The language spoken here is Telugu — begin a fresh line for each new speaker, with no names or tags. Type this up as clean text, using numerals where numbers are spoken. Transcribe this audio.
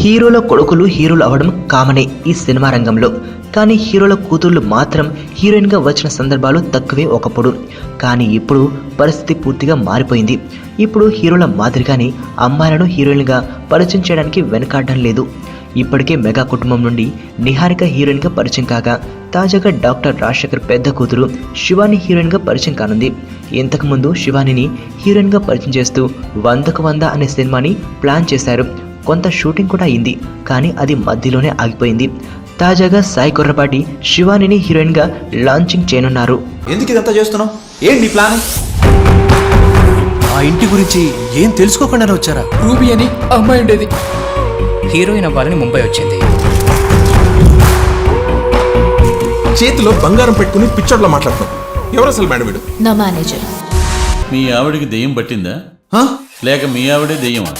హీరోల కొడుకులు హీరోలు అవ్వడం కామనే ఈ సినిమా రంగంలో. కానీ హీరోల కూతుర్లు మాత్రం హీరోయిన్గా వచ్చిన సందర్భాలు తక్కువే ఒకప్పుడు. కానీ ఇప్పుడు పరిస్థితి పూర్తిగా మారిపోయింది. ఇప్పుడు హీరోల మాదిరిగానే అమ్మాయిలను హీరోయిన్గా పరిచయం చేయడానికి వెనకాడడం లేదు. ఇప్పటికే మెగా కుటుంబం నుండి నిహారిక హీరోయిన్గా పరిచయం కాగా, తాజాగా డాక్టర్ రాజశేఖర్ పెద్ద కూతురు శివాని హీరోయిన్గా పరిచయం కానుంది. ఇంతకుముందు శివానిని హీరోయిన్గా పరిచయం చేస్తూ 100కు 100 అనే సినిమాని ప్లాన్ చేశారు. కొంత షూటింగ్ కూడా అయింది, కానీ అది మధ్యలోనే ఆగిపోయింది. తాజాగా సాయి కొర్రపాటి శివానిని హీరోయిన్గా లాంచింగ్ చేయనున్నారు.
ఎందుకు ఇదంతా చేస్తున్నావు? ఏంటి నీ ప్లాన్?
ఆ ఇంటి గురించి ఏం తెలుసుకోకుండానే వచ్చారా?
రూబీ అని అమ్మాయి ఉండేది.
హీరోయిన్ అవ్వాలని ముంబై వచ్చింది.
చేతిలో బంగారం పెట్టుకుని పిచ్చోడ్లో మాట్లాడుతున్నావు. ఎవరు అసలు మేడం వీడు?
నా మేనేజర్.
మీ ఆవిడికి దెయ్యం పట్టిందా
హా?
లేక మీ ఆవిడే దెయ్యమా?